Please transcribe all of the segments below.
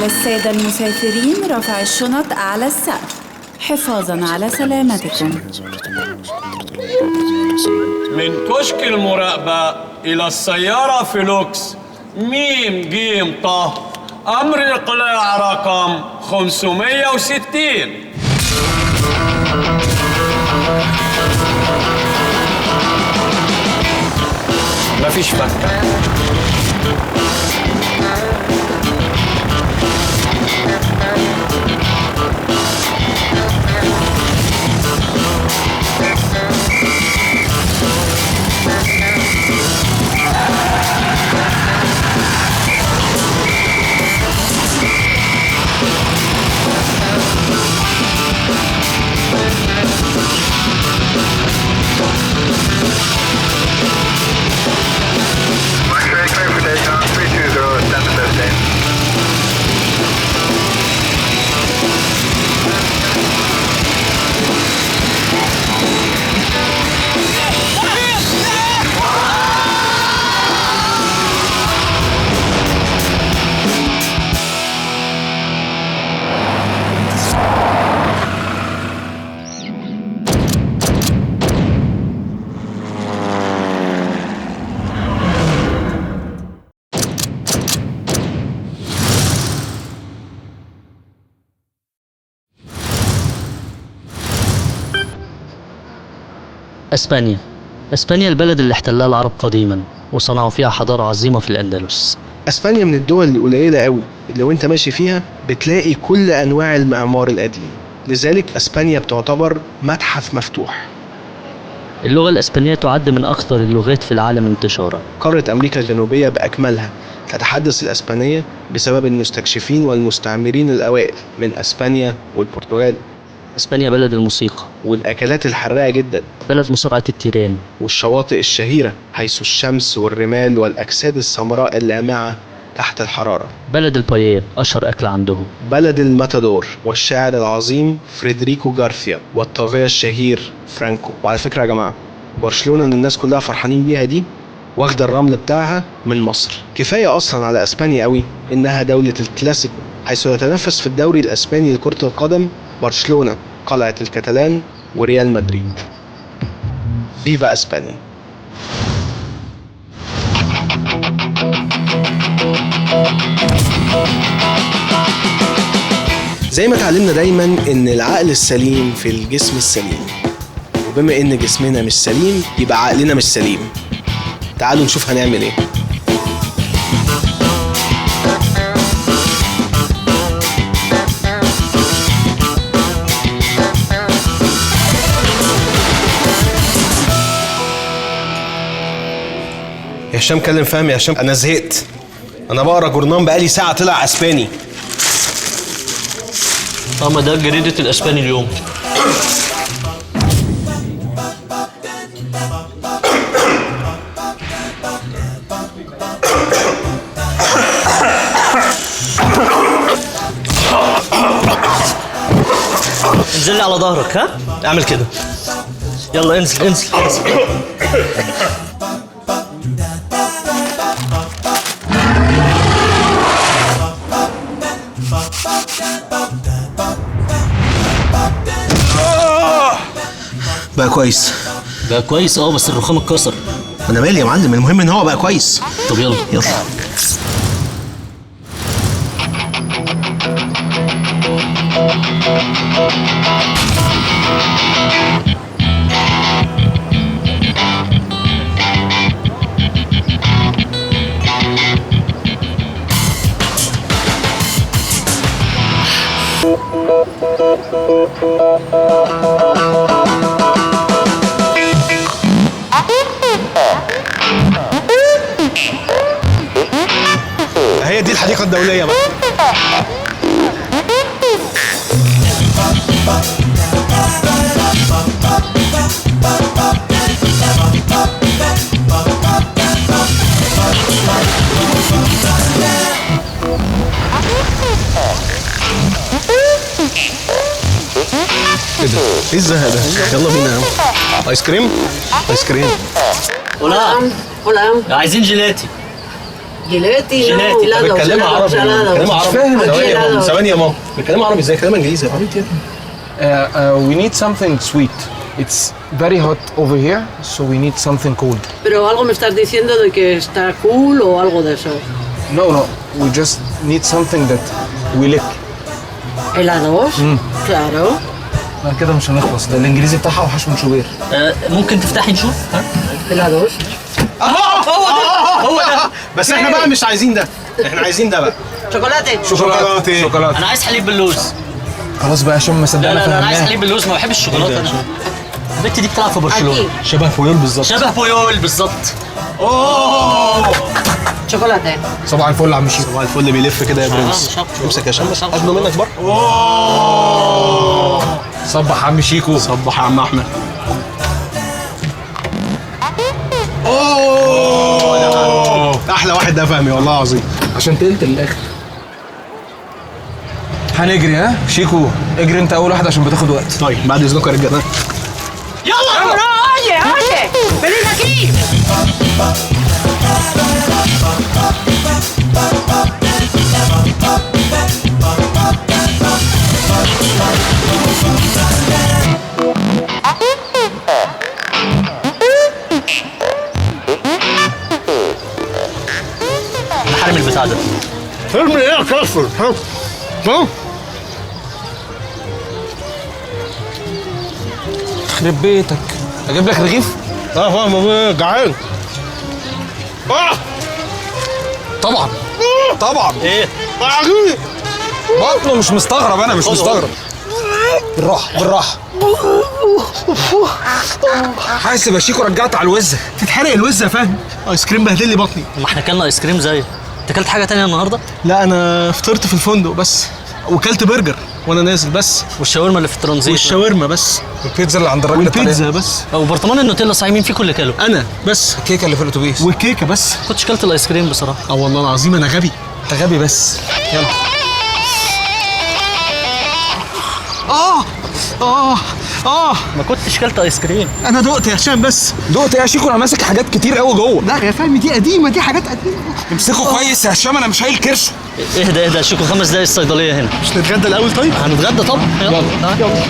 على السادة المسافرين رفع الشنط أعلى السقف حفاظاً على سلامتكم. من كشك المراقبة إلى السيارة فلوكس ميم جيم طه أمر إقلاع رقم 560. مفيش فكة. اسبانيا البلد اللي احتلها العرب قديما وصنعوا فيها حضارة عظيمة في الأندلس. اسبانيا من الدول القليلة قوي اللي وانت ماشي فيها بتلاقي كل انواع المعمار القديم، لذلك اسبانيا بتعتبر متحف مفتوح. اللغة الاسبانية تعد من اكثر اللغات في العالم انتشارا. قارة امريكا الجنوبية باكملها تتحدث الاسبانية بسبب المستكشفين والمستعمرين الاوائل من اسبانيا والبرتغال. اسبانيا بلد الموسيقى والاكلات الحراقة جدا، بلد مصارعة التيران، والشواطئ الشهيرة حيث الشمس والرمال والاجساد السمراء اللامعة تحت الحرارة. بلد البايير اشهر اكل عندهم. بلد الماتادور والشاعر العظيم فريدريكو غارسيا والطاغية الشهير فرانكو. وعلى فكرة يا جماعة، برشلونة اللي الناس كلها فرحانين بيها دي واخدة الرمل بتاعها من مصر. كفاية اصلا على اسبانيا قوي انها دولة الكلاسيكو، حيث يتنافس في الدوري الاسباني لكرة القدم برشلونة، قلعة الكتالان، وريال مدريد. فيفا اسبانيا. زي ما اتعلمنا دايما ان العقل السليم في الجسم السليم، وبما ان جسمنا مش سليم يبقى عقلنا مش سليم. تعالوا نشوف هنعمل ايه. يا هشام كلم فهمي. يا هشام انا زهقت، انا بقرا جورنان بقالي ساعه طلع اسباني. ما ده جريدة الاسباني اليوم. انزل لي على ظهرك، ها؟ اعمل كده. يلا انزل انزل. بقى كويس. بقى كويس بس الرخام اتكسر. انا مالي يا معلم، المهم ان هو بقى كويس. طب يلا يلا. هي دي الحديقة الدولية بقى. ايه ده؟ ايه الزهق ده؟ يلا بينا يا عم. ايس كريم؟ ايس كريم. ولا عايزين جيلاتي. جيلاتي جيلاتي. لا بيتكلموا عربي بيتكلموا عربي ثواني يا ماما بيتكلموا عربي ازاي كلام انجليزي يا حبيبتي We need something sweet. It's very hot over here, so we need something cold. Pero algo me estás diciendo de que está cool o algo de eso. No, we just need something that we lick. ¿Helados? Claro. لا كده مش هنخلص، ده الانجليزي بتاعها وحش من شوبير. ممكن تفتحي نشوف؟ ها؟ ¿Helados? هو ده. بس احنا بقى مش عايزين ده، احنا عايزين ده بقى. ¿Chocolate? شوكولاته. انا عايز حليب باللوز. خلاص بقى عشان ما لا صدقنا لا لا انا عايز فهمناها. حليب باللوز، ما بحبش الشوكولاته انا. البت دي بتلعب في برشلونه. Aquí. شبه فويول بالظبط. شبه بويول بالظبط. Chocolate. صباح الفل يا عم شيكو. صباح الفل اللي بيلف كده يا برنس. امسك يا شمس اخده منك بره. صبح عم شيكو. صبح يا عم احمد. اوه احلى واحد ده فهمي والله العظيم. عشان تقلت للاخر. هنجري ها شيكو، اجري انت اول واحد عشان بتاخد وقت. طيب بعد اذنكم يا رجاله. يلا. Oye, venid aquí. حرم البتاع ده. ارمي ايه يا كفر؟ ها؟ يخرب بيتك، اجيب لك رغيف؟ فاهم جعان. طبعا طبعا. ايه؟ بطنه مش مستغرب، انا مش مستغرب. بالراحه بالراحه. حاسب يا شيكو رجعت على الوزه. تتحرق الوزه يا فهمي. ايس كريم بهدل لي بطني. ما احنا اكلنا ايس كريم زيك. انت اكلت حاجه تانية النهارده؟ لا انا فطرت في الفندق بس، وكلت برجر وانا نازل بس، والشاورما اللي في الترانزيت. والشاورما بس، البيتزا اللي عند الراجل والبيتزا بس، وبرطمان النوتيلا صحيح مين فيه كل كيلو؟ انا بس، الكيكه اللي في الاتوبيس. والكيكه بس. كنتش كلت الايس كريم بصراحه. والله العظيم انا غبي. انت غبي بس. يلا. ما كنتش كلت ايس كريم. انا دقت يا هشام بس. دقت يا شيكو، انا ماسك حاجات كتير قوي جوه. لا يا فهمي دي قديمه، دي حاجات قديمه. امسكه كويس يا هشام، انا مش هايل كرشه. اهدى اهدى شوكو 5 دقايق الصيدليه هنا. مش نتغدى الاول طيب؟ هنتغدى طب. يلا يلا.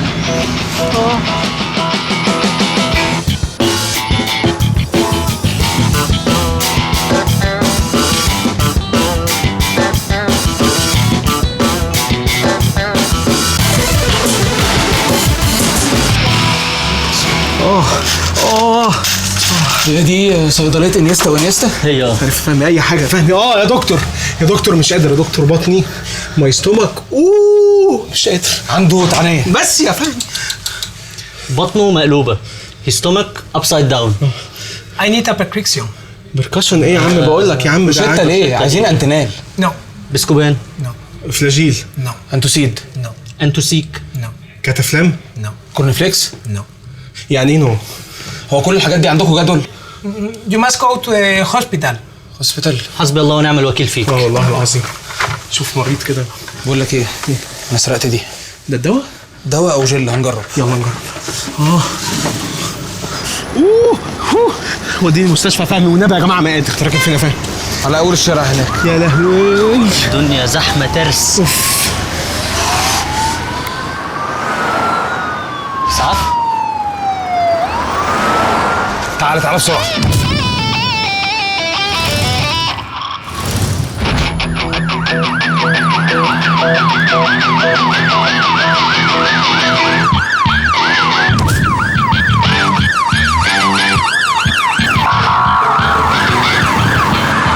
هي دي صيدليه انيستا وانيستا؟ هي عارف فهمي اي حاجه فهمي. يا دكتور، يا دكتور مش قادر يا دكتور، بطني ماي ستومك مش قادر. عنده تعنيه بس يا فهمي. بطنه مقلوبه. هيستومك ابسايد داون. I need a prescription. بركشن ايه يا عم؟ بقول لك يا عم مش انت ليه عايزين انتنال؟ No, بسكوبان. no, فلاجيل، no, انتوسيد، no, انتوسيك. no, كاتافلام، no, كورنفليكس. no. يعني ايه نو؟ هو كل الحاجات دي عندكم جدول؟ You must go to a hospital. هوسبيتال. حسبي الله ونعم الوكيل فيك. والله العظيم. شوف مريض كده. بقول لك ايه؟ انا سرقت دي. ده الدواء؟ دواء او جل، هنجرب. يلا نجرب. وديني المستشفى فهمي والنبي يا جماعه ما قادر. راكب فين يا فهمي؟ على اول الشارع هناك. يا لهوي. الدنيا زحمه ترس. اسعاف. تعالى تعالى بسرعه.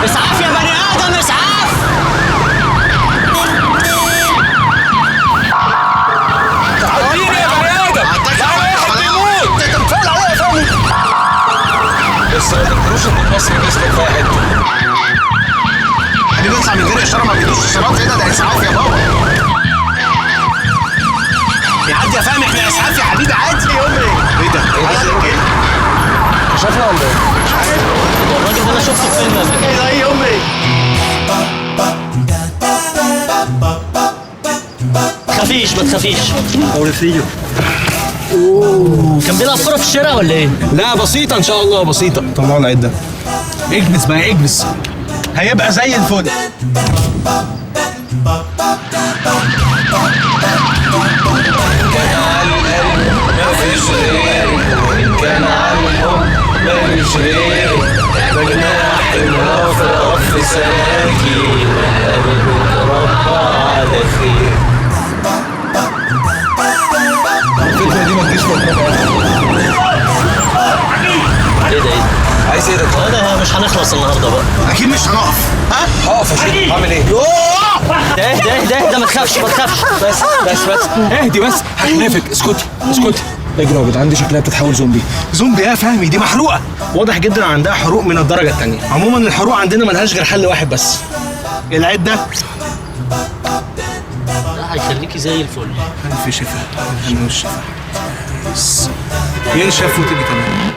اسعاف يا بني ادم اسعاف. بس ما تنكروش ان مصر مسكت فيها حته. حبيبي اطلع من غير اشاره، ما بيدوش اشارات هنا، ده اسعاف يا بابا. يعدي يا فهمي، احنا اسعاف يا حبيبي عادي يا امي. ايه ده؟ كشفنا ولا ايه؟ الراجل ده انا شفته في فيلم قبل كده. ايه يا امي؟ تخافيش ما تخافيش. اوريفيو. كان بيلعب كوره في الشارع ولا ايه؟ لا بسيطه ان شاء الله، بسيطه. طلعوا العيد ده. اجلس بقى اجلس. هيبقى زي الفل. كان على الحب ماليش غير بجناح الرف سلاكي والقلب اتربى على خير. الفكره دي ما تجيش ايه ده؟ عايز ايه ده؟ ده مش هنخلص النهارده بقى. اكيد مش هنقف. هقف يا شيخ. هعمل ايه؟ ده ما تخافش ما تخافش. بس اهدي بس. هتنافق. اسكتي. اجروا يا جدعان، دي شكلها بتتحول زومبي. زومبي يا فهمي؟ دي محروقه. واضح جدا عندها حروق من الدرجه الثانيه. عموما الحروق عندنا ملهاش غير حل واحد بس. العيد ده هيخليكي زي الفل. في شفاء. الهم والشفاء ينشف وتيجي تمام.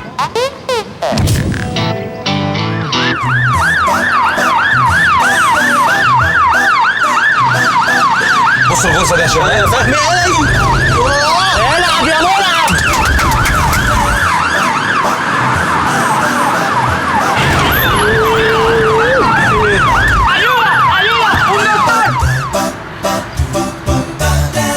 بص الغرزه دي يا شباب. يا فهمي العب يا ملعب.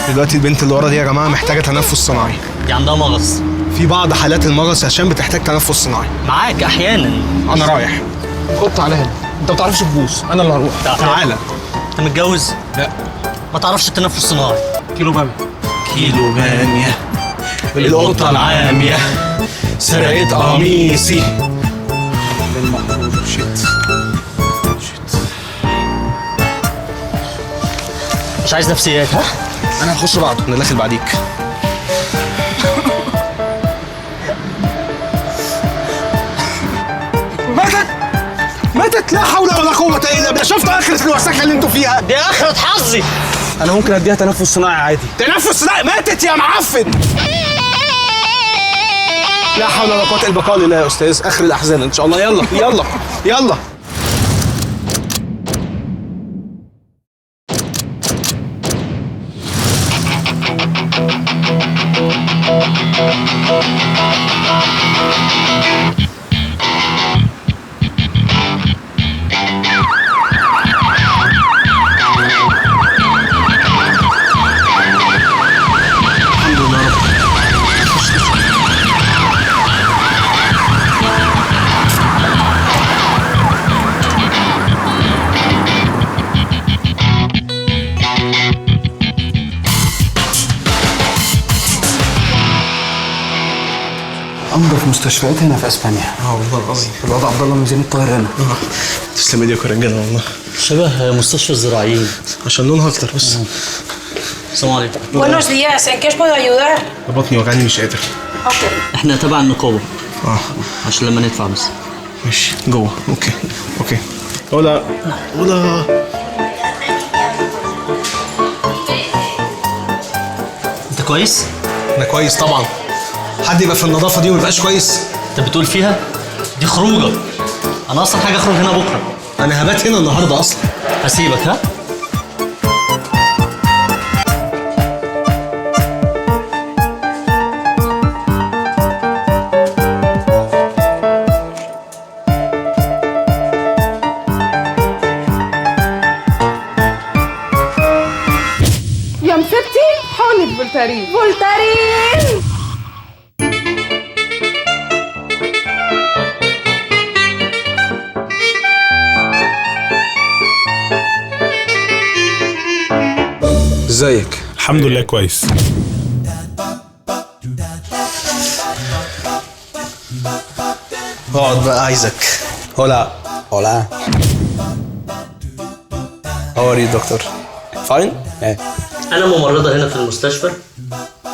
دلوقتي البنت اللي ورا دي يا جماعه محتاجه تنفس صناعي. دي عندها مغص. في بعض حالات المغص عشان بتحتاج تنفس صناعي. معاك احيانا. انا رايح. خد تعالى هنا. انت ما بتعرفش تبوس، انا اللي هروح. تعالى. انت متجوز؟ لا. ما تعرفش التنفس الصناعي. كيلو باميه. كيلو باميه القطه العاميه سرقت قميصي. شيت. مش عايز نفسيات ها؟ انا هخش بعده. انا داخل بعديك. ماتت لا حول ولا قوه الا بالله. شفت اخرة الوساخه اللي انتوا فيها؟ دي اخرة حظي. انا ممكن اديها تنفس صناعي عادي. تنفس صناعي؟ ماتت يا معفن. لا حول ولا قوه الا بالله يا استاذ. اخر الاحزان ان شاء الله. يلا. انضف مستشفيات هنا في اسبانيا. والله العظيم. الواد عبد الله ميزان الطاهر هنا. تسلم ايديك يا رجاله والله. شبه مستشفى الزراعيين. عشان لونها اكتر بس. السلام عليكم. Buenos días, ¿en qué os puedo ayudar? بطني وجعني مش قادر. احنا تبع النقابة. عشان لما ندفع بس. ماشي جوه. اوكي. ولا انت كويس؟ انا كويس طبعا. حد يبقى في النظافه دي وما يبقاش كويس؟ انت بتقول فيها؟ دي خروجه. انا اصلا حاجه اخرج هنا بكره. انا هبات هنا النهارده اصلا. هسيبك ها؟ يا مسبتي حقنة فولتارين. ازيك؟ الحمد لله كويس. اقعد بقى عايزك. هولا. How are you doctor? Fine? انا ممرضه هنا في المستشفى.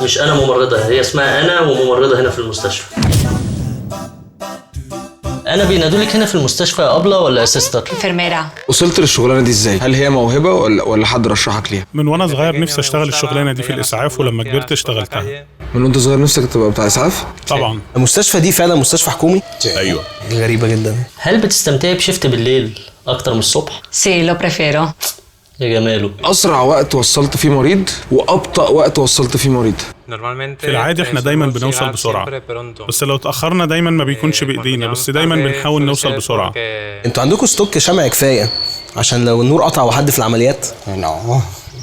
مش انا ممرضه، هي اسمها انا وممرضه هنا في المستشفى. انا بينادوا لك هنا في المستشفى يا ابله ولا يا سيستر؟ enfermera. وصلت للشغلانه دي ازاي؟ هل هي موهبه ولا حد رشحك ليها؟ من وانا صغير نفسي اشتغل الشغلانه دي في الاسعاف، ولما كبرت اشتغلتها. من وانت صغير نفسك تبقى بتاع اسعاف؟ طبعا. المستشفى دي فعلا مستشفى حكومي؟ ايوه. غريبه جدا. هل بتستمتعي بشفت بالليل اكتر من الصبح؟ Sí, lo prefiero. يا جماله. اسرع وقت وصلت فيه مريض وابطأ وقت وصلت فيه مريض؟ في العادي احنا دايما بنوصل بسرعة، بس لو اتأخرنا دايما ما بيكونش بإيدينا، بس دايما بنحاول نوصل بسرعة. انتوا عندكم ستوك شمع كفايه عشان لو النور قطع وحد في العمليات؟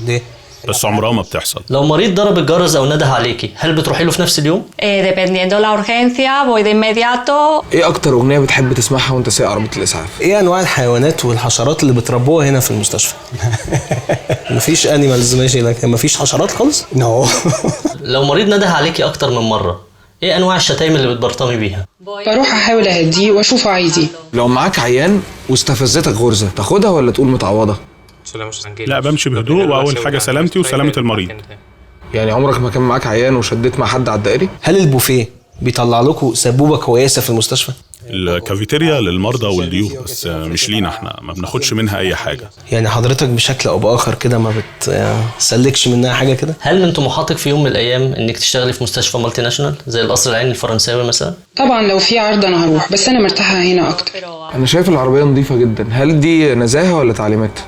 ليه؟ بس عمرها ما بتحصل. لو مريض ضرب الجرس او نده عليكي، هل بتروحي له في نفس اليوم؟ Dependiendo la urgencia, voy de inmediato. ايه اكتر اغنيه بتحب تسمعها وانت سايق عربيه الاسعاف؟ ايه انواع الحيوانات والحشرات اللي بتربوها هنا في المستشفى؟ مفيش انيمالز ماشي، لكن مفيش حشرات خالص؟ لو مريض نده عليكي اكتر من مره، ايه انواع الشتايم اللي بتبرطمي بيها؟ بروح احاول اهديه واشوفه عايز ايه. لو معاك عيان واستفزتك غرزه، تاخدها ولا تقول متعوضه؟ لا، بمشي بهدوء، واول حاجة سلامتي وسلامة المريض. يعني عمرك ما كان معاك عيان وشديت مع حد على الدائري؟ هل البوفيه بيطلع لكم سبوبه كويسه في المستشفى؟ الكافيتيريا للمرضى والضيوف بس، مش لينا احنا، ما بناخدش منها اي حاجة. يعني حضرتك بشكل او باخر كده ما بتسلكش منها حاجه كده؟ هل من طموحاتك في يوم من الايام انك تشتغلي في مستشفى مالتي ناشونال زي القصر العيني الفرنساوي مثلا؟ طبعا لو في عرض انا هروح، بس انا مرتاحه هنا اكتر. انا شايف العربيه نظيفه جدا، هل دي نزاهه ولا تعليمات؟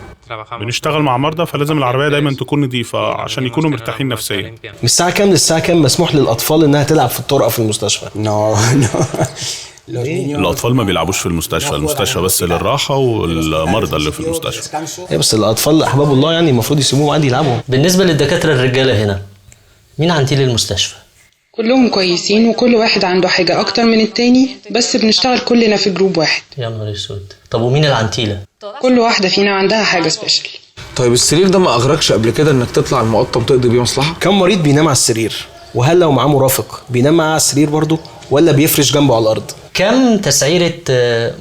بنشتغل مع مرضى، فلازم العربية دايما تكون نظيفة عشان يكونوا مرتاحين نفسيا. من الساعه كام للساعه كام مسموح للاطفال انها تلعب في الطرقه في المستشفى؟ الأطفال ما بيلعبوش في المستشفى بس للراحة والمرضى اللي في المستشفى. بس الاطفال احباب الله، يعني المفروض يسيبوهم عادي يلعبوا. بالنسبه للدكاتره الرجاله هنا، مين عنتيل المستشفى؟ كلهم كويسين وكل واحد عنده حاجه اكتر من التاني، بس بنشتغل كلنا في جروب واحد. يا نهار اسود. طب ومين العنتيله؟ كل واحده فينا عندها حاجه سبيشال. طيب السرير ده ما اغرقش قبل كده انك تطلع المقطم تقضي بيه مصلحه؟ كم مريض بينام على السرير؟ وهل لو معاه مرافق بينام معاه على السرير برضه ولا بيفرش جنبه على الارض؟ كم تسعيره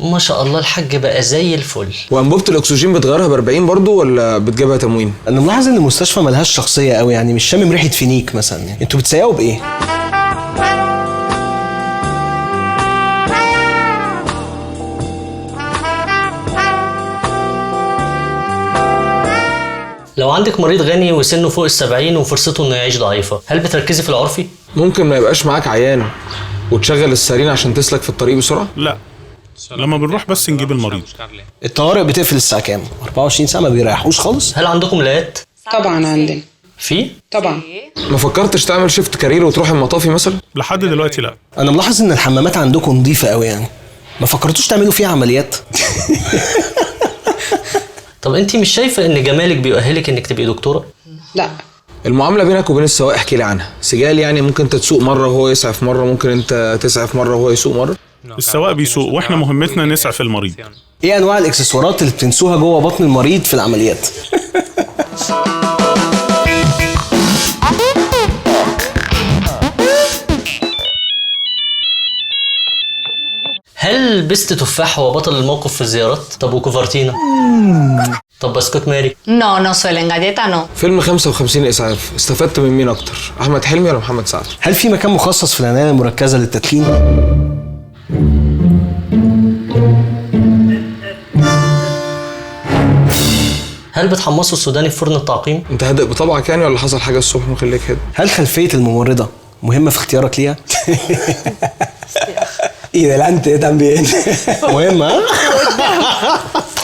ما شاء الله الحاج بقى زي الفل؟ وانبوبه الاكسجين بتغيرها ب40 برضه ولا بتجيبها تموين؟ انا ملاحظ ان المستشفى ملهاش شخصيه قوي، يعني مش شامم ريحه فينيك مثلا. يعني انتوا بتسيقوا بايه؟ لو عندك مريض غني وسنه فوق ال70 وفرصته انه يعيش ضعيفه، هل بتركزي في العرفي؟ ممكن ما يبقاش معاك عيان وتشغل السرير عشان تسلك في الطريق بسرعه؟ لا، لما بنروح بس نجيب المريض. الطوارئ بتقفل الساعه كام؟ 24 ساعه ما بيريحوش خالص؟ هل عندكم ملايات؟ طبعا عندنا. في؟ طبعا. ما فكرتش تعمل شيفت كارير وتروح المطافي مثلا؟ لحد دلوقتي لا. انا ملاحظ ان الحمامات عندكم نظيفه قوي، يعني ما فكرتوش تعملوا فيها عمليات؟ طب انت مش شايفه ان جمالك بيؤهلك انك تبقي دكتوره؟ لا. المعامله بينك وبين السواق احكي لي عنها. سجال يعني؟ ممكن انت تسوق مره وهو يسعف مره، ممكن انت تسعف مره وهو يسوق مره؟ السواق بيسوق واحنا مهمتنا نسعف المريض. ايه انواع الاكسسوارات اللي بتنسوها جوه بطن المريض في العمليات؟ هل بست تفاح هو بطل الموقف في الزيارات؟ طب وكوفرتينا؟ طب بسكوت ماري؟ No, no suelen galleta, no. فيلم 55 اسعاف استفدت من مين اكتر؟ احمد حلمي ولا محمد سعد؟ هل في مكان مخصص في العنايه المركزه للتدخين؟ هل بتحمصوا السوداني في فرن التعقيم؟ انت هادئ بطبعك يعني ولا حصل حاجه الصبح مخليك هادئ؟ هل خلفيه الممرضه مهمه في اختيارك ليها؟ ايه ده انت también مهمه؟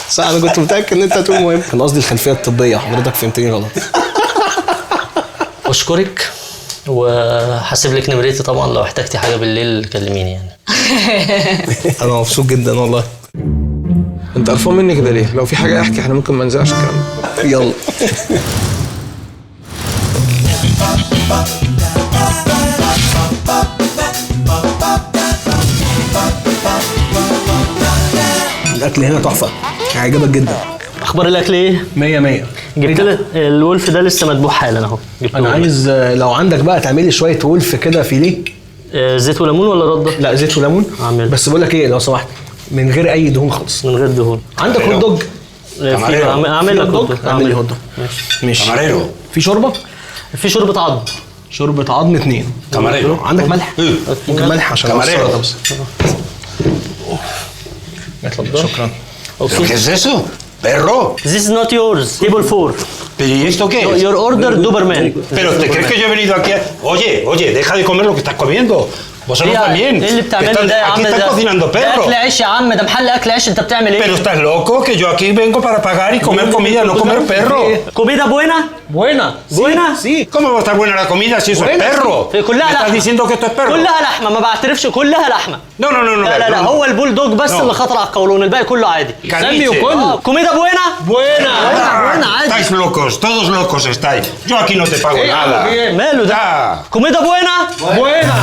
صح، انا كنت متاكد ان انت هتقول مهم. كان قصدي الخلفيه الطبيه، حضرتك فهمتني غلط. اشكرك وهسيب لك نمرتي طبعا، لو احتجتي حاجه بالليل كلميني يعني. انا مبسوط جدا والله. انت قرفان مني كده ليه؟ لو في حاجه احكي، احنا ممكن ما ننزلش الكلام. يلا. الاكل هنا تحفه، هيعجبك جدا. اخبار الاكل ايه؟ 100 100. جبت لك الولف ده لسه مذبوح حالا اهو. انا عايز لو عندك بقى تعملي شويه ولف كده فيليه. زيت وليمون ولا رده؟ لا، زيت وليمون. عامل. بس بقول لك ايه، لو سمحت من غير اي دهون خالص. من غير دهون. عندك هوت دوج؟ اعمل لك هوت دوج. اعمل لي هوت دوج. ماشي. كاماريرو. في شوربه؟ في شوربه عظم. شوربه عظم 2. كاماريرو. عندك ملح؟ ممكن ملح عشان كاماريرو. شكرا. ¿Qué es eso? ¡Perro! This is not yours. Table 4. ¿Y esto qué es? Your order, Doberman. Pero ¿te crees que yo he venido aquí a... Oye, deja de comer lo que estás comiendo. Vosotros también. ايه اللي بتعمله ده يا عم؟ Aquí están cocinando ده perro. اكل عيش يا عم، ده محل اكل عيش، انت بتعمل ايه؟ Pero estás loco que yo aquí vengo para pagar y comer comida, no comer perro. ¿Comida buena? Buena. ¿Buena? Sí. ¿Cómo va a estar buena la comida si eso es perro? كلها ¿Me لحمة. estás diciendo que esto es perro? كلها لحمة، ما بعترفش، كلها لحمة. No, no, no, no. لا لا لا، هو البول دوج بس اللي خطر على القولون، الباقي كله عادي. سمي وكل. ¿Comida buena? Buena. Buena عادي. Estáis locos, todos locos estáis. Yo aquí no te pago nada. ماله ده؟ ¿Comida buena? Buena.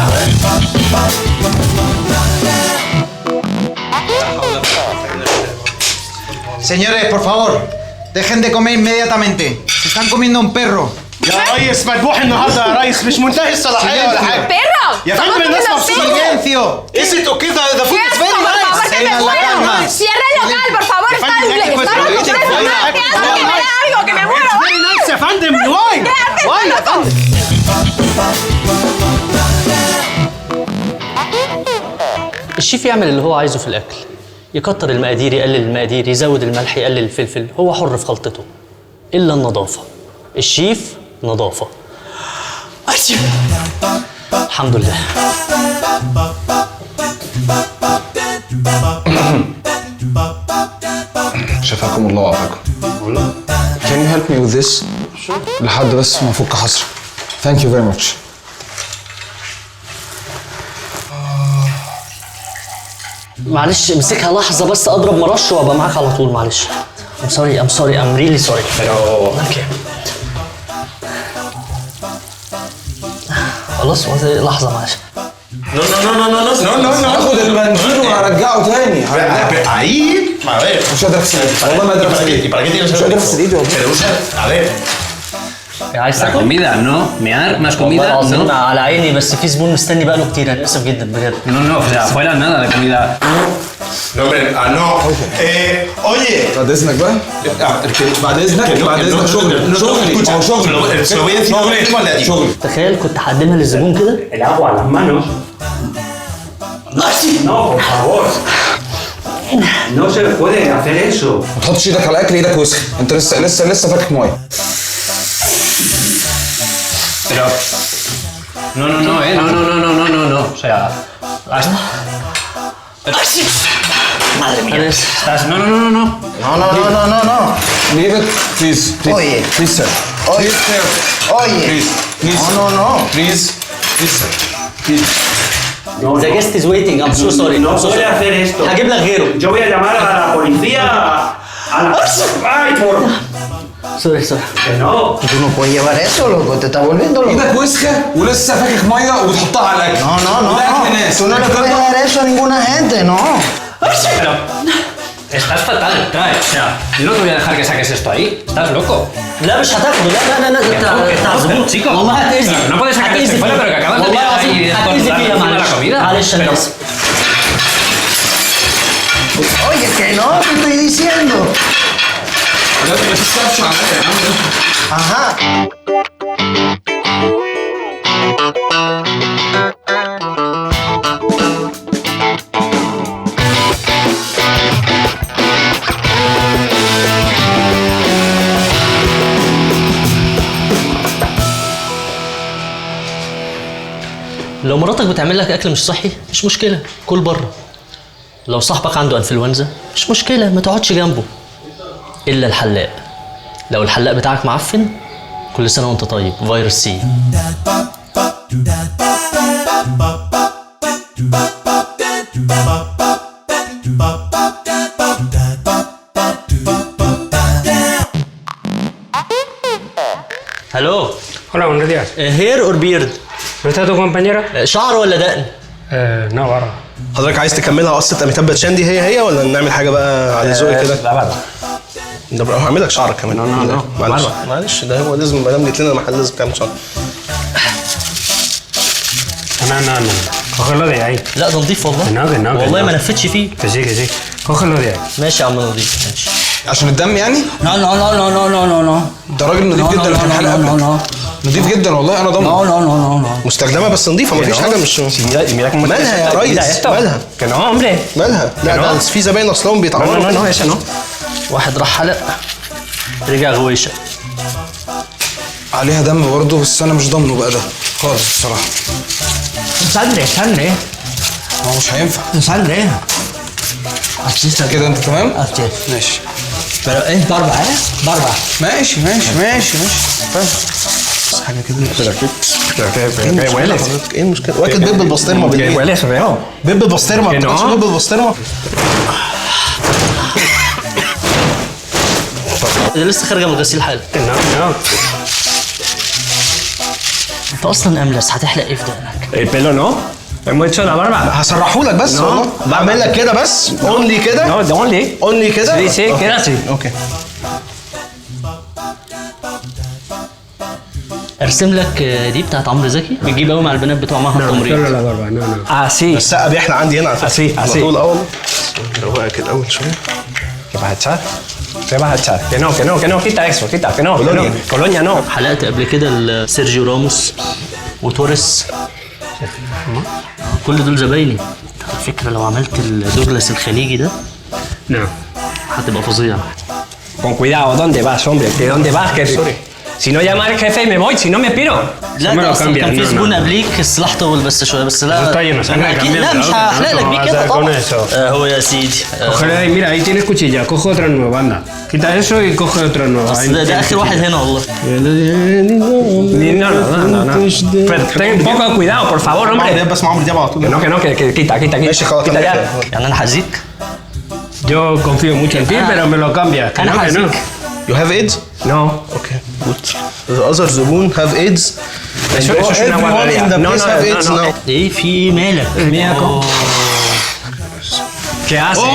Señores, por favor, dejen de comer inmediatamente. Se están comiendo un perro. يا ريس مذبوح النهارده يا ريس، مش منتهي الصلاحيه ولا حاجه. ¡Perro! يا فندم الناس مبسوطه. Silencio. Is it okay the food is very nice. ¡Que me muero! ¡Cierra el local, por favor! ¡Está ¡Que me da algo, que me muero! It's very nice يا فندم. واي يا فندم. الشيف يعمل اللي هو عايزه في الاكل، يكتر المقادير، يقلل المقادير، يزود الملح، يقلل الفلفل، هو حر في خلطته الا النظافه. الشيف نظافه. الحمد لله. شفاكم الله وعافاكم. Can you help me with this؟ لحد بس ما افك حصر. Thank you very much. معلش امسكها لحظه بس، اضرب مرش وابقى معاك على طول. معلش. I'm sorry, I'm really sorry. Okay. خلاص لحظه معلش. No. هاخد المنديل وهرجعه تاني. Ahí, a ver. مش قادر اغسل ايدي، والله ما قادر اغسل ايدي. ¿Para qué tienes مش قادر اغسل ايدي والله. A ver. عايز La تاكل؟ comida, ¿no? Mear más comida, والله العظيم ¿no? على عيني، بس في زبون مستني بقاله كتير، انا اسف جدا بجد. No, o sea, fuera nada de comida. No, hombre, no. Oye. بعد اذنك بقى. بعد اذنك شغل. Se lo voy a decir a un igual de allí. تخيل كنت هقدمها للزبون كده. El agua a las manos. No, por favor. No se puede hacer eso. ما تحطش ايدك على الاكل، ايدك وسخ. انت لسه فاكك ميه. Pero... No, no. O sea... Hasta... Madre mía. Estás... No. No. Leave it, please. Oye. Please, sir. Oye. Please, sir. Oye. Please. No. Please, sir. Please. The guest is waiting. I'm so sorry. No puede hacer esto. هجيب لك غيره. Yo voy a llamar a la policía. A la... ¡Ay, por... Sorry. Que no. Tú no puedes llevar eso, loco. Te estás volviendo loco. ايدك وسخه ولسه فاكك ميه وبتحطها على الاكل. No. Tú no le puedes dar eso a ninguna gente, no. Pero... Estás fatal, trae. O sea, yo no te voy a dejar que saques esto ahí. Estás loco. لا مش هتاخده. لا بتاع زبون. chico. والله هتأذي. No puedes sacar esto fuera, pero que acabas de والله tirar العظيم ahí هتأذي con فيها. la comida. معلش انا اسف. Oye, que no, te estoy diciendo. ما تستفش عليا يا عم. Ajá. لو مراتك بتعمل لك اكل مش صحي مش مشكله، كل بره. لو صاحبك عنده انفلونزا مش مشكله، ما تقعدش جنبه. الا الحلاق، لو الحلاق بتاعك معفن كل سنه وانت طيب، فيروس سي. هلو. Hola, buenos días. هير اور بيرد؟ ¿No está tu compañera? شعر ولا دقن؟ No, barra. حضرتك عايز تكملها قصه اميتاب باتشان دي هي ولا نعمل حاجه بقى على ذوقي كده؟ لا barra. ده بقى هعمل لك شعرك كمان. معلش ده هو لازم، ما دام جيت لنا المحل لازم تعمل شعر. No. Cógelo de ahí. لا ده نضيف والله. Que no. والله ما نفتش فيه. Que sí. Cógelo de ahí. ماشي يا عم نضيف، ماشي. عشان الدم يعني؟ No. ده راجل نضيف جدا في الحلقه قبلك. نضيف جدا والله، انا ضامن. No. مستخدمه بس نظيفه، مفيش حاجه مش مالها يا ريس؟ مالها؟ Que no, hombre. مالها؟ لا ده في زباين اصلهم بيتعوروا. No, ese no. واحد راح حلق رجع غويشه. عليها دم برضه، بس انا مش ضامنه بقى ده خالص بصراحه. sangre. هو مش هينفع. Sangre. كده انت تمام؟ Así. ماشي. Pero es barba, Barba. ماشي. بس حاجه كده. ايه المشكله؟ واكل بيض بالبسطرمه بالليل. Huele feo. بيض بالبسطرمه، ما بتاكلش بيض بالبسطرمه؟ لسه خارجه من غسيل حالا. انت اصلا املس، هتحلق ايه في دقنك؟ El pelo no. Hemos hecho la barba. هسرحهولك بس والله. بعمل لك كده بس. اونلي كده. No, اونلي كده. Sí, queda así. اوكي. ارسم لك دي بتاعت عمرو زكي، بتجيب قوي مع البنات بتوع معهد التمريض. Así. السقه بيحلى عندي هنا على فكره. Así. طول والله. روقك الاول شويه. ¿Qué vas a echar? ¿Qué vas a echar? Que no, quita eso, que no. Colonia no. حلقت قبل كده سيرجيو راموس وتوريس. كل دول زبايني. على فكره لو عملت الدوغلاس الخليجي ده No. هتبقى فظيع. Con cuidado, ¿dónde vas, hombre? ¿De dónde vas? Que si no llama al jefe y me voy, si no me piro. لا ده اصلا كان في زبون قبليك السلاح طول بس شويه بس لا. انا اكيد لا مش هحلق لك بيه كده طبعا. هو يا سيدي. Mira, ahí tienes cuchilla, coge otra nueva, anda. Quita eso y coge otra nueva. ده اخر واحد هنا والله. No. Pero ten un poco de cuidado, por favor, hombre. بس مع عمرو دياب على طول. Que quita. ماشي خلاص. يعني انا هزيك. Yo confío mucho en ti, pero me lo cambias. Que انا no. هزيك. You have AIDS? No. Okay, good. The other زبون have AIDS. Eso es una barbaridad. No. ايه في مالك؟ ¿Qué haces?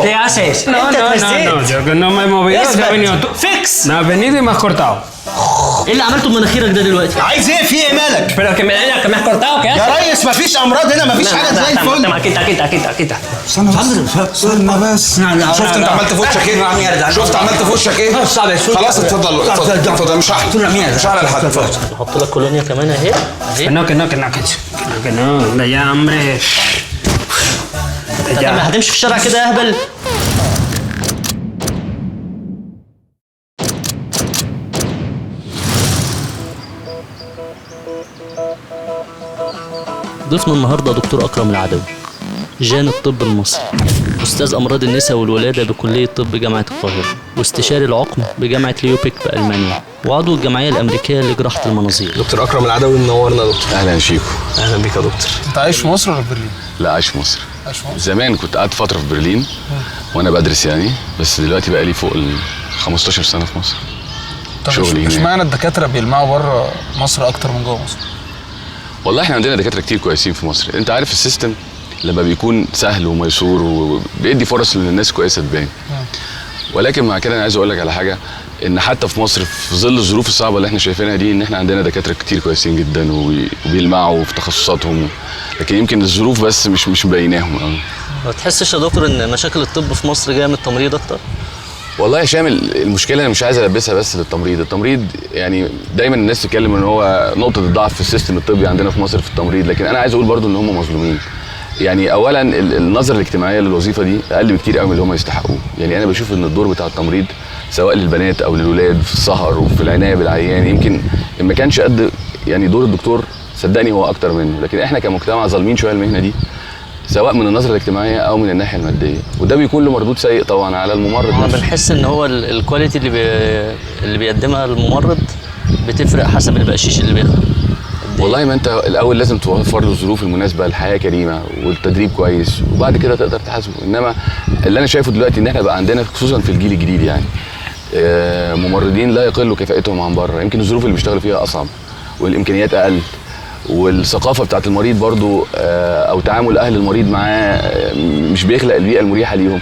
¿Qué haces? No, yo que no me he movido, te has venido tú. Fix. Me has venido y me has cortado. ايه اللي عملته بمناخيرك ده دلوقتي؟ عايز ايه؟ في ايه مالك؟ Pero que me has cortado, ¿qué haces? يا ريس مفيش امراض هنا، مفيش حاجه زي الفل. Quita. استنى بس. شفت انت عملت في وشك ايه؟ شفت عملت في وشك ايه؟ خلاص اتفضل مش هحلق لحد. نحط لك كولونيا كمان اهي. Que no, ya, hombre. هتمشي في الشارع كده يا اهبل. ضيفنا النهارده دكتور اكرم العدوي، جان الطب المصري، استاذ امراض النساء والولاده بكليه طب جامعه القاهره، واستشاري العقم بجامعه ليوبيك بالمانيا، وعضو الجمعيه الامريكيه لجراحه المناظير. دكتور اكرم العدوي منورنا يا دكتور. اهلا شيكو. اهلا بيك يا دكتور. انت عايش في مصر ولا في برلين؟ لا عايش في مصر. زمان كنت قعدت فتره في برلين وانا بدرس يعني، بس دلوقتي بقى لي فوق ال 15 سنه في مصر. طب مش معنى الدكاتره بيلمعوا بره مصر اكتر من جوه مصر؟ والله احنا عندنا دكاتره كتير كويسين في مصر. انت عارف السيستم لما بيكون سهل وميسور وبيدي فرص للناس كويسه تبان. ولكن مع كده انا عايز اقول لك على حاجه، ان حتى في مصر في ظل الظروف الصعبه اللي احنا شايفينها دي، ان احنا عندنا دكاتره كتير كويسين جدا وبيلمعوا في تخصصاتهم، لكن يمكن الظروف بس مش مبيناهم قوي. ما تحسش يا دكتور ان مشاكل الطب في مصر جايه من التمريض اكتر؟ والله يا شامل، المشكله انا مش عايز البسها بس للتمريض. التمريض يعني دايما الناس تتكلم ان هو نقطه الضعف في السيستم الطبي عندنا في مصر في التمريض، لكن انا عايز اقول برضو ان هم مظلومين. يعني اولا النظره الاجتماعيه للوظيفه دي اقل بكتير قوي من اللي هم يستحقوه. يعني انا بشوف ان الدور بتاع التمريض سواء للبنات او للولاد في السهر وفي العنايه بالعيان يمكن ما كانش قد يعني دور الدكتور، صدقني هو اكتر منه. لكن احنا كمجتمع ظالمين شويه المهنه دي، سواء من النظره الاجتماعيه او من الناحيه الماديه، وده بيكون له مردود سيء طبعا على الممرض انا نفسه. بنحس ان هو الكواليتي اللي بيقدمها الممرض بتفرق حسب البقشيش اللي بياخده. والله ما انت الاول لازم توفر له الظروف المناسبه، الحياه كريمه والتدريب كويس، وبعد كده تقدر تحاسبه. انما اللي انا شايفه دلوقتي ان احنا بقى عندنا خصوصا في الجيل الجديد يعني ممرضين لا يقلوا كفاءتهم عن بره. يمكن الظروف اللي بيشتغلوا فيها اصعب والامكانيات اقل، والثقافه بتاعت المريض برضو او تعامل اهل المريض معاه مش بيخلق البيئه المريحه ليهم.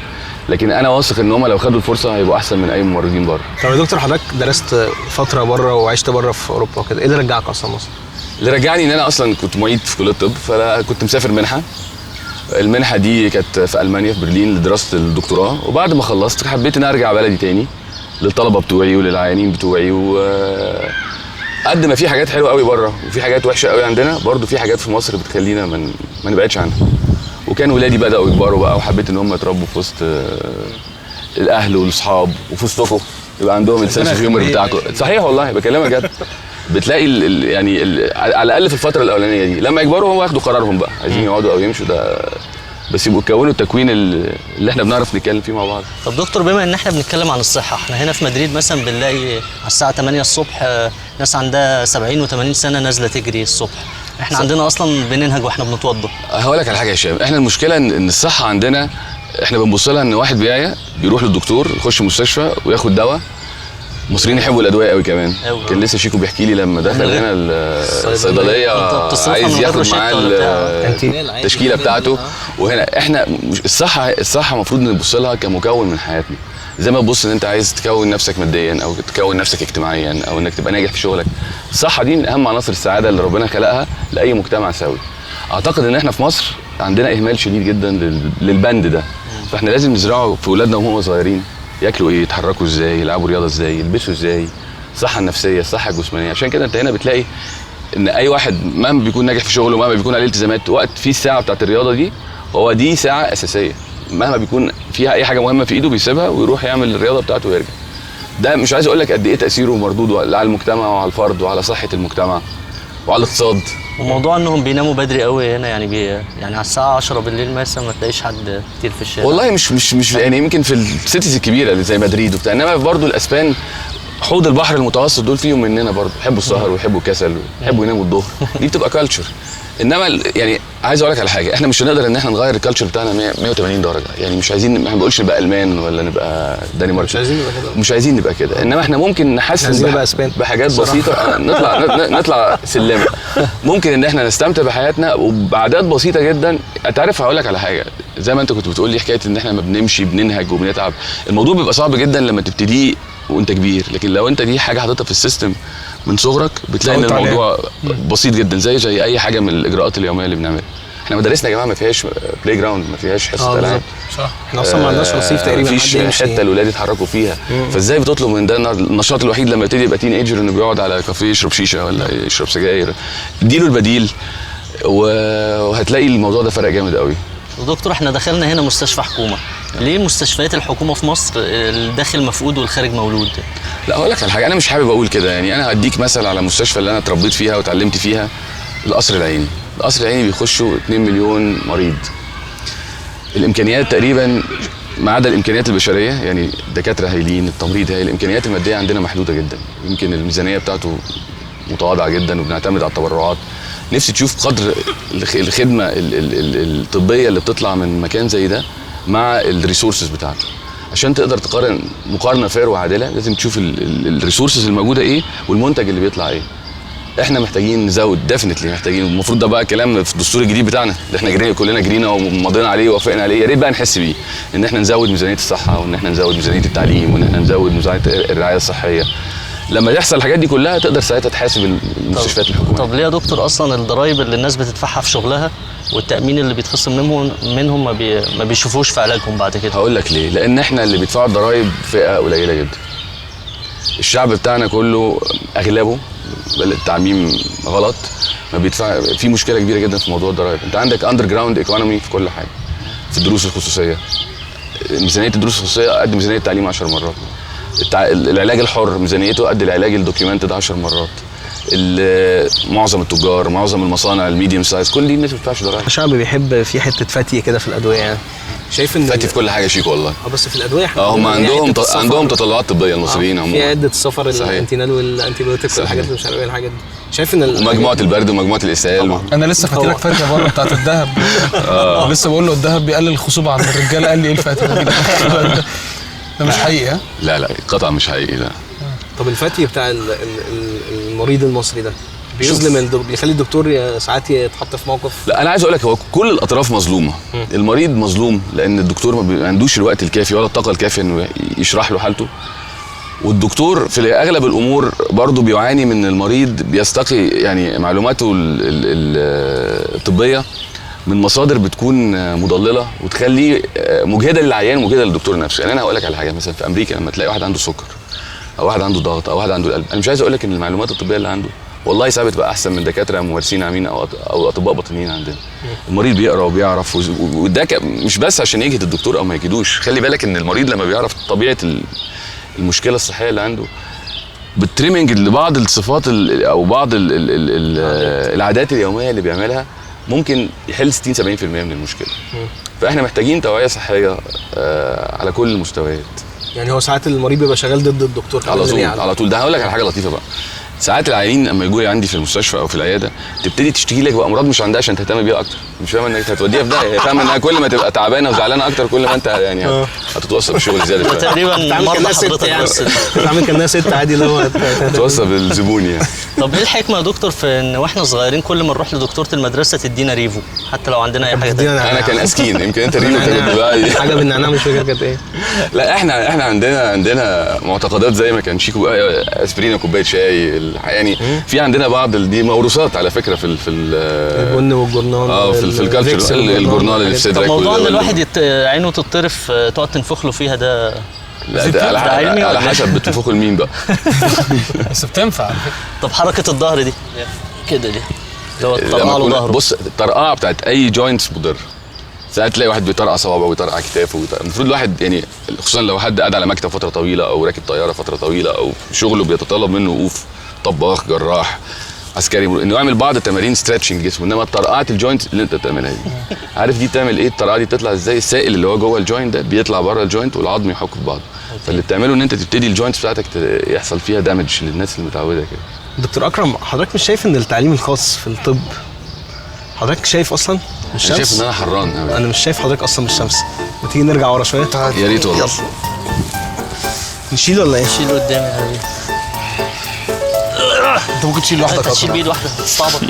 لكن انا واثق ان هم لو خدوا الفرصه هيبقوا احسن من اي ممرضين بره. طب يا دكتور حضرتك درست فتره بره وعشت بره في اوروبا وكده، ايه اللي رجعك اصلا مصر؟ اللي رجعني ان انا اصلا كنت معيد في كليه الطب، فكنت مسافر منحه. المنحه دي كانت في المانيا في برلين لدراسه الدكتوراه، وبعد ما خلصت حبيت ان ارجع بلدي تاني للطلبه بتوعي وللعيانين بتوعي. قد ما في حاجات حلوه قوي بره وفي حاجات وحشه قوي عندنا، برضو في حاجات في مصر بتخلينا ما نبعدش عنها. وكان ولادي بداوا يكبروا بقى، وحبيت ان هم يتربوا في وسط الاهل والاصحاب وفي وسطكم، يبقى عندهم السنس اوف هيومر بتاعكم. صحيح والله بكلمك جد. بتلاقي على الاقل في الفتره الاولانيه دي لما يكبروا هم ياخدوا قرارهم بقى عايزين يقعدوا او يمشوا، ده بس يبقوا يكونوا التكوين اللي احنا بنعرف نتكلم فيه مع بعض. طب دكتور، بما ان احنا بنتكلم عن الصحه، احنا هنا في مدريد مثلا بنلاقي على الساعه 8 الصبح ناس عندها 70 و80 سنه نازله تجري الصبح. احنا عندنا اصلا بننهج واحنا بنتوضى. هقول لك على حاجه يا هشام، احنا المشكله ان الصحه عندنا احنا بنبص لها ان واحد بيعيا بيروح للدكتور يخش مستشفى وياخد دواء. المصريين يحبوا الادويه قوي كمان. كان لسه شيكو بيحكي لي لما دخل هنا الصيدليه عايز ياخد معاه التشكيله بتاعته. وهنا احنا الصحه المفروض نبص لها كمكون من حياتنا، زي ما تبص ان انت عايز تكون نفسك ماديا او تكون نفسك اجتماعيا او انك تبقى ناجح في شغلك. الصحه دي من اهم عناصر السعاده اللي ربنا خلقها لاي مجتمع سوي. اعتقد ان احنا في مصر عندنا اهمال شديد جدا للبند ده، فاحنا لازم نزرعه في اولادنا وهم صغيرين. ياكلوا ايه، يتحركوا ازاي، يلعبوا رياضه ازاي، يلبسوا ازاي، الصحه النفسيه، الصحه الجسمانيه. عشان كده انت هنا بتلاقي ان اي واحد مهما بيكون ناجح في شغله ومهما بيكون عليه التزامات، وقت فيه الساعه بتاعت الرياضه دي هو دي ساعه اساسيه. مهما بيكون فيها اي حاجه مهمه في ايده بيسيبها ويروح يعمل الرياضه بتاعته ويرجع. ده مش عايز اقول لك قد ايه تاثيره ومردوده على المجتمع وعلى الفرد وعلى صحه المجتمع وعلى الاقتصاد. وموضوع انهم بيناموا بدري قوي هنا، يعني يعني على الساعه 10 بالليل مثلا ما تلاقيش حد كتير في الشارع. والله مش يعني يمكن في السيتيز الكبيره اللي زي مدريد وبتاع، انما برضه الاسبان حوض البحر المتوسط دول فيهم مننا برضه يحبوا السهر ويحبوا الكسل ويحبوا يناموا الظهر. دي بتبقى كالتشر. انما يعني عايز اقول لك على حاجه، احنا مش هنقدر ان احنا نغير الكالتشر بتاعنا 180 درجه. يعني مش عايزين، ما بنقولش نبقى المان ولا نبقى دنمارك، مش عايزين نبقى كده. انما احنا ممكن نحسن بحاجات بسيطه، نطلع سلمه. ممكن ان احنا نستمتع بحياتنا وبعادات بسيطه جدا. انت عارف هقول لك على حاجه، زي ما انت كنت بتقول لي حكايه ان احنا ما بنمشي بننهج وبنتعب. الموضوع بيبقى صعب جدا لما تبتديه وانت كبير، لكن لو انت دي حاجه حاططها في السيستم من صغرك بتلاقي ان الموضوع بسيط جدا، زي اي حاجه من الاجراءات اليوميه اللي بنعملها. احنا مدارسنا يا جماعه ما فيهاش بلاي جراوند، ما فيهاش حصه العاب. صح، احنا اصلا ما عندناش رصيف تقريبا، ما فيش حته الاولاد يتحركوا فيها. فازاي بتطلب من ده النشاط الوحيد لما يبتدي يبقى تين ايجر انه بيقعد على كافيه يشرب شيشه ولا يشرب سجاير؟ اديله البديل وهتلاقي الموضوع ده فرق جامد قوي. ودكتور، احنا دخلنا هنا مستشفى حكومه، ليه مستشفيات الحكومه في مصر الداخل مفقود والخارج مولود؟ لا هقول لك على حاجه، انا مش حابب اقول كده. يعني انا هديك مثل على المستشفى اللي انا اتربيت فيها وتعلمت فيها، القصر العيني. القصر العيني بيخشوا 2 مليون مريض. الامكانيات تقريبا ما عدا الامكانيات البشريه، يعني دكاتره هايلين، التمريض هايل، الامكانيات الماديه عندنا محدوده جدا. يمكن الميزانيه بتاعته متواضعه جدا وبنعتمد على التبرعات. نفسي تشوف قدر الخدمه الطبيه اللي بتطلع من مكان زي ده مع الريسورسز بتاعته. عشان تقدر تقارن مقارنه فير وعادله لازم تشوف الريسورسز الموجوده ايه والمنتج اللي بيطلع ايه. احنا محتاجين نزود، ديفنتلي محتاجين. المفروض ده بقى كلام في الدستور الجديد بتاعنا اللي احنا كلنا جرينا ومضينا عليه ووافقنا عليه. يا ريت بقى نحس بيه ان احنا نزود ميزانيه الصحه، وان احنا نزود ميزانيه التعليم، وان احنا نزود ميزانيه الرعايه الصحيه. لما يحصل الحاجات دي كلها تقدر ساعتها تحاسب المستشفيات الحكوميه. طب ليه يا دكتور اصلا الضرايب اللي الناس بتدفعها في شغلها والتامين اللي بيتخصم منهم ما بيشوفوش في علاجهم بعد كده؟ هقول لك ليه. لان احنا اللي بيدفعوا الضرايب فئه قليله جدا. الشعب بتاعنا كله اغلبه، التعميم غلط، ما بيدفع. في مشكله كبيره جدا في موضوع الضرايب. انت عندك اندر جراوند ايكونومي في كل حاجه. في الدروس الخصوصيه، ميزانيه الدروس الخصوصيه قد ميزانيه التعليم 10 مرات. العلاج الحر ميزانيته قد العلاج الدوكيومنتد 10 مرات. معظم التجار، معظم المصانع الميديوم سايز، كل دي الناس ما بتدفعش ضرايب. الشعب بيحب في حته فتي كده في الادويه. يعني شايف ان فتي في كل حاجه شيك والله. بس في الادويه هم عندهم تطلعات طبيه المصريين عموما. في عده السفر، الانتينال والانتيبيوتكس والحاجات اللي مش عارف ايه الحاجات دي. شايف ان ومجموعه البرد ومجموعه الاسهال. انا لسه فاكرك فتيه بره بتاعت الذهب. لسه بقول له الذهب بيقلل الخصوبه عند الرجاله، قال لي ايه الفتيه ده مش حقيقي؟ ها؟ لا قطعا مش حقيقي. لا. طب الفتي بتاع المريض المصري ده بيظلم بيخلي الدكتور ساعات يتحط في موقف. لا انا عايز اقول لك هو كل الاطراف مظلومه. المريض مظلوم لان الدكتور ما عندوش الوقت الكافي ولا الطاقه الكافيه انه يشرح له حالته. والدكتور في اغلب الامور برضه بيعاني من المريض، بيستقي يعني معلوماته الطبيه من مصادر بتكون مضلله وتخليه مجهده للعيان ومجهده للدكتور نفسه. يعني انا هقول لك على حاجه، مثلا في امريكا لما تلاقي واحد عنده سكر او واحد عنده ضغط او واحد عنده القلب، انا مش عايز اقول لك ان المعلومات الطبيه اللي عنده والله ساعات بتبقى احسن من دكاتره ممارسين عامين او اطباء باطنيين عندنا. المريض بيقرا وبيعرف، وده مش بس عشان يجهد الدكتور او ما يجهدوش. خلي بالك ان المريض لما بيعرف طبيعه المشكله الصحيه اللي عنده بالتريمنج لبعض الصفات او بعض العادات اليوميه اللي بيعملها ممكن يحل 60-70% من المشكله. فاحنا محتاجين توعيه صحيه على كل المستويات. يعني هو ساعات المريض بيبقى شغال ضد الدكتور على طول. ده هقول لك على حاجه لطيفه بقى. ساعات العيانين لما يجوا لي عندي في المستشفى او في العياده تبتدي تشتكي لك بامراض مش عندها عشان تهتم بيها اكتر، مش فاهم انك هتوديها في داهيه، فاهم انها كل ما تبقى تعبانه وزعلانه اكتر كل ما انت يعني هتتوصل بالشغل زياده شويه. تقريبا مرضى حضرتك يعني بتعمل كانها ست عادي اللي هو توصل بالزبون يعني. طب ايه الحكمه يا دكتور في ان واحنا صغيرين كل ما نروح لدكتوره المدرسه تدينا ريفو حتى لو عندنا اي حاجه تانية؟ انا كان اسكين يمكن انت ريفو تاخد بقى حاجه بالنعناع مش فاكر كانت ايه. لا احنا عندنا معتقدات زي ما كان شيكو اسبرين كوبايه شاي يعني في عندنا بعض دي موروثات على فكره في البن والجورنال في الكالتشر الجورنال اللي في صدرك. موضوع ان الواحد عينه تطرف تقعد تنفخ له فيها ده لا ده على حسب بتنفخه لمين بقى. بس بتنفع على فكره. طب حركه الظهر دي كده دي اللي هو تطلع له ظهره. بص الطرقعه بتاعت اي جوينتس مضر. ساعات تلاقي واحد بيطرقع صوابعه ويطرقع كتافه المفروض الواحد يعني خصوصا لو حد قاعد على مكتب فتره طويله او راكب طياره فتره طويله او شغله بيتطلب منه وقوف، طباخ، جراح، عسكري، انه يعمل بعض التمارين ستريتشنج جسمه. انما طرقعه الجوينت اللي انت بتعملها دي عارف دي بتعمل ايه؟ الطرقعه دي بتطلع ازاي؟ السائل اللي هو جوه الجوينت ده بيطلع بره الجوينت والعظم يحك في بعض. فاللي بتعمله ان انت تبتدي الجوينتس بتاعتك يحصل فيها دامج للناس اللي متعوده كده. دكتور اكرم حضرتك مش شايف ان التعليم الخاص في الطب حضرتك شايف اصلا مش شايف ان انا حران أوي. انا مش شايف حضرتك اصلا مش شمس. ما تيجي نرجع ورا شويه؟ يا ريت والله. نشيل ولا ايه؟ نشيل قدامي يا حبيبي. انت ممكن تشيل لوحدك اصلا. تشيل بايد واحده تستعبط.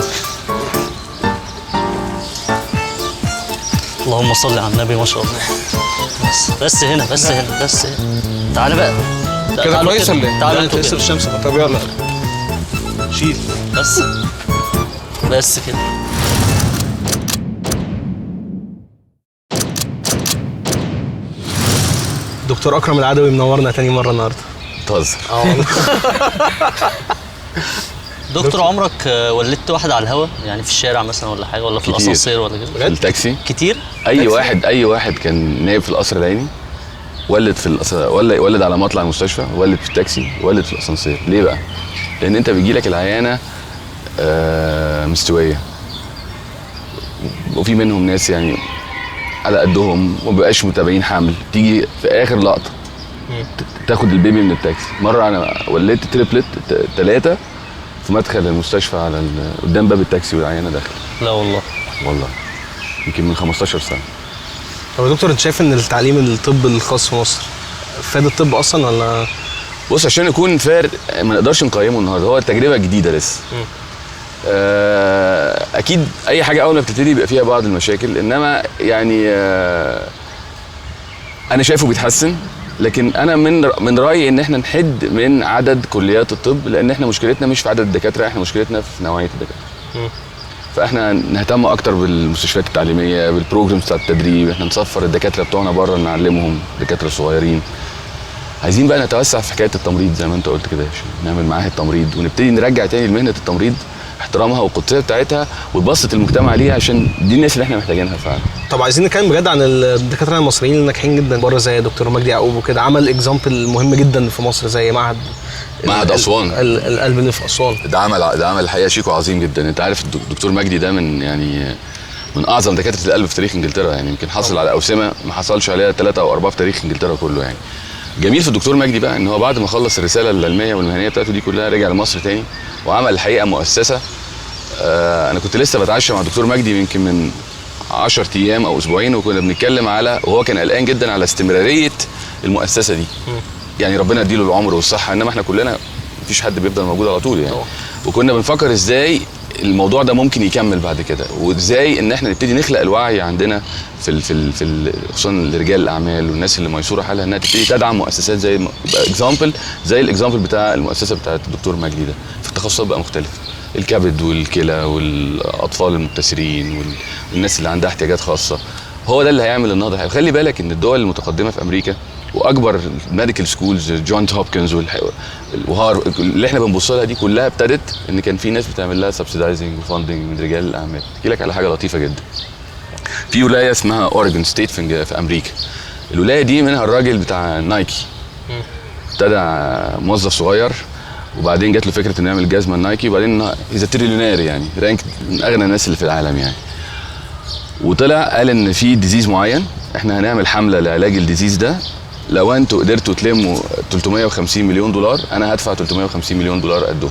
اللهم صل على النبي ما شاء الله. بس هنا تعالى بقى كده كويس ولا ايه؟ تعالى انتوا تكسر الشمس. طب يلا شيل بس كده. دكتور اكرم العدوي منورنا تاني مره النهارده. بتهزر؟ دكتور عمرك ولدت واحد على الهوا يعني في الشارع مثلا ولا حاجه ولا في الاسانسير ولا كده؟ في التاكسي كتير؟ اي واحد كان نايم في القصر العيني ولد ولد على مطلع المستشفى، ولد في التاكسي، ولد في الاسانسير. ليه بقى؟ لان انت بيجي لك العيانه مستويه وفي منهم ناس يعني على قدهم وما بقاش متابعين حمل، تيجي في اخر لقطه تاخد البيبي من التاكسي. مره انا ولدت تريبلت 3 في مدخل المستشفى على قدام باب التاكسي والعيانه داخله. لا والله يمكن من 15 سنه. طب يا دكتور انت شايف ان التعليم الطب الخاص في مصر فاد الطب اصلا ولا؟ بص عشان يكون فارق ما نقدرش نقيمه النهارده، هو تجربه جديده لسه. اكيد اي حاجه اول ما بتبتدي بيبقى فيها بعض المشاكل، انما يعني انا شايفه بيتحسن. لكن انا من رايي ان احنا نحد من عدد كليات الطب، لان احنا مشكلتنا مش في عدد الدكاتره، احنا مشكلتنا في نوعيه الدكاتره. فاحنا نهتم اكتر بالمستشفيات التعليميه، بالبروجرامز بتاعت التدريب، احنا نسفر الدكاتره بتوعنا بره نعلمهم، دكاتره صغيرين. عايزين بقى نتوسع في حكايه التمريض زي ما انت قلت كده، نعمل معاها التمريض ونبتدي نرجع تاني لمهنه التمريض احترامها والقدسيه بتاعتها وتبسط المجتمع ليها، عشان دي الناس اللي احنا محتاجينها فعلا. طب عايزين نتكلم بجد عن الدكاتره المصريين الناجحين جدا بره زي دكتور مجدي يعقوب وكده، عمل اكزامبل مهم جدا في مصر زي معهد اسوان، القلب اللي في اسوان. ده عمل الحقيقه شيكو عظيم جدا. انت عارف الدكتور مجدي ده من اعظم دكاتره القلب في تاريخ انجلترا، يعني يمكن حصل على اوسمه ما حصلش عليها 3 أو 4 في تاريخ انجلترا كله. يعني جميل في الدكتور مجدي بقى ان هو بعد ما خلص الرساله العلميه والمهنيه بتاعته دي كلها رجع لمصر تاني وعمل الحقيقه مؤسسه. انا كنت لسه بتعشى مع الدكتور مجدي يمكن من 10 ايام او اسبوعين، وكنا بنتكلم وهو كان قلقان جدا على استمراريه المؤسسه دي. يعني ربنا يديله العمر والصحه، انما احنا كلنا مفيش حد بيفضل موجود على طول يعني. وكنا بنفكر ازاي الموضوع ده ممكن يكمل بعد كده، وازاي ان احنا نبتدي نخلق الوعي عندنا في خصوصا لرجال الاعمال والناس اللي ميسوره حالها انها تبتدي تدعم مؤسسات زي الاكزامبل بتاع المؤسسه بتاعت الدكتور مجدي ده في التخصصات بقى مختلفه، الكبد والكلى والاطفال المبتسرين والناس اللي عندها احتياجات خاصه. هو ده اللي هيعمل النهضه. خلي بالك ان الدول المتقدمه في امريكا واكبر الميديكال سكولز جونز هوبكنز اللي احنا بنبص لها دي كلها ابتدت ان كان في ناس بتعمل لها سبسيدايزنج وفاندنج من رجال الاعمال. احكي لك على حاجه لطيفه جدا. في ولايه اسمها اوريجون ستيت في امريكا. الولايه دي منها الراجل بتاع نايكي، ابتدى موظف صغير وبعدين جات له فكره انه يعمل جزمه نايكي، وبعدين هيز تريليونير يعني رانك من اغنى الناس اللي في العالم يعني. وطلع قال ان في ديزيز معين احنا هنعمل حمله لعلاج الديزيز ده، لو انتوا قدرتوا تلموا 350 مليون دولار انا هدفع 350 مليون دولار قدهم.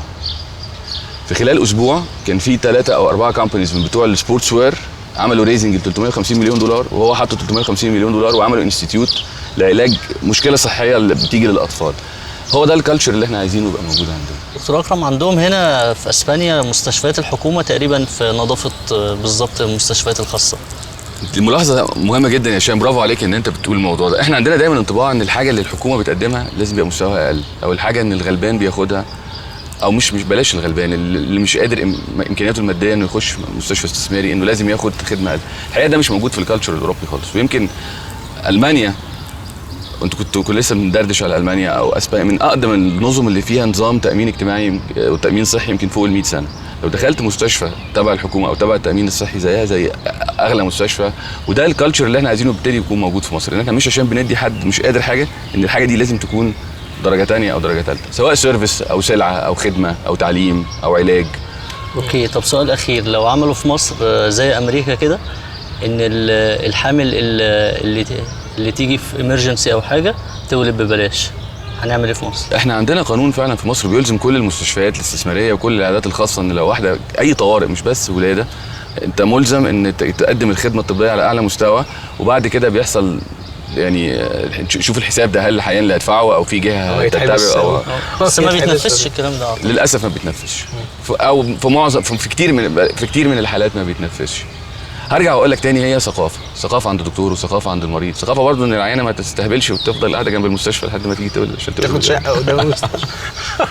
في خلال اسبوع كان في 3 أو 4 كامبانيز من بتوع السبورتس وير عملوا ريزنج ل 350 مليون دولار، وهو حط 350 مليون دولار وعملوا انستيتيوت لعلاج مشكله صحيه اللي بتيجي للاطفال. هو ده الكالتشر اللي احنا عايزينه يبقى موجود عندنا. دكتور اكرم، عندهم هنا في اسبانيا مستشفيات الحكومه تقريبا في نظافه بالظبط المستشفيات الخاصه. الملاحظه مهمه جدا يا هشام، برافو عليك ان انت بتقول الموضوع ده. احنا عندنا دايما انطباع ان الحاجه اللي الحكومه بتقدمها لازم يبقى مستواها اقل، او الحاجه ان الغلبان بياخدها، او مش بلاش الغلبان اللي مش قادر امكانياته الماديه انه يخش مستشفى استثماري انه لازم ياخد خدمه اقل. الحقيقه ده مش موجود في الكالتشر الاوروبي خالص. ويمكن المانيا، وانتوا كنتوا لسه بندردش على المانيا او اسبانيا، من اقدم النظم اللي فيها نظام تامين اجتماعي وتامين صحي يمكن فوق ال 100 سنه. لو دخلت مستشفى تبع الحكومه او تبع التامين الصحي زيها زي اغلى مستشفى. وده الكالتشر اللي احنا عايزينه يبتدي يكون موجود في مصر، ان احنا مش عشان بندي حد مش قادر حاجه ان الحاجه دي لازم تكون درجه ثانيه او درجه ثالثه، سواء سيرفيس او سلعه او خدمه او تعليم او علاج. اوكي، طب سؤال اخير، لو عملوا في مصر زي امريكا كده ان الحامل اللي تيجي في امرجنسي او حاجه تولد ببلاش، هنعمل ايه في مصر؟ احنا عندنا قانون فعلا في مصر بيلزم كل المستشفيات الاستثماريه وكل العيادات الخاصه ان لو واحده اي طوارئ مش بس ولاده، انت ملزم ان تقدم الخدمه الطبيه على اعلى مستوى. وبعد كده بيحصل يعني شوف الحساب ده هل الحقيقي اللي هيدفعه او في جهه تتابع او بس ما بيتنفذش الكلام ده. للاسف ما بيتنفذش، او في معظم في كتير من الحالات ما بيتنفذش. هرجع واقول لك تاني، هي ثقافه عند الدكتور وثقافه عند المريض، ثقافه برضه ان العيانه ما تستهبلش وتفضل قاعده جنب المستشفى لحد ما تيجي تولد عشان تاخد شقه قدام المستشفى.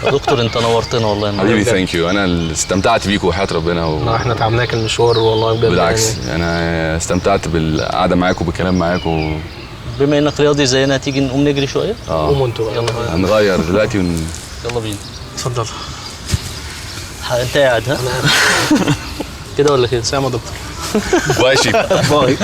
يا دكتور انت نورتنا والله. حبيبي ثانك يو، انا استمتعت بيكم وحياه ربنا احنا تعبناك المشوار والله بجد. بالعكس يعني انا استمتعت بالقعده معاكم وبالكلام معاكم. بما انك رياضي زينا تيجي نقوم نجري شويه؟ قوموا انتوا بقى. يلا بينا هنغير دلوقتي يلا بينا. اتفضل. انت قاعد ها؟ كده ولا كده؟ سلام يا دكتور. ماشي باي.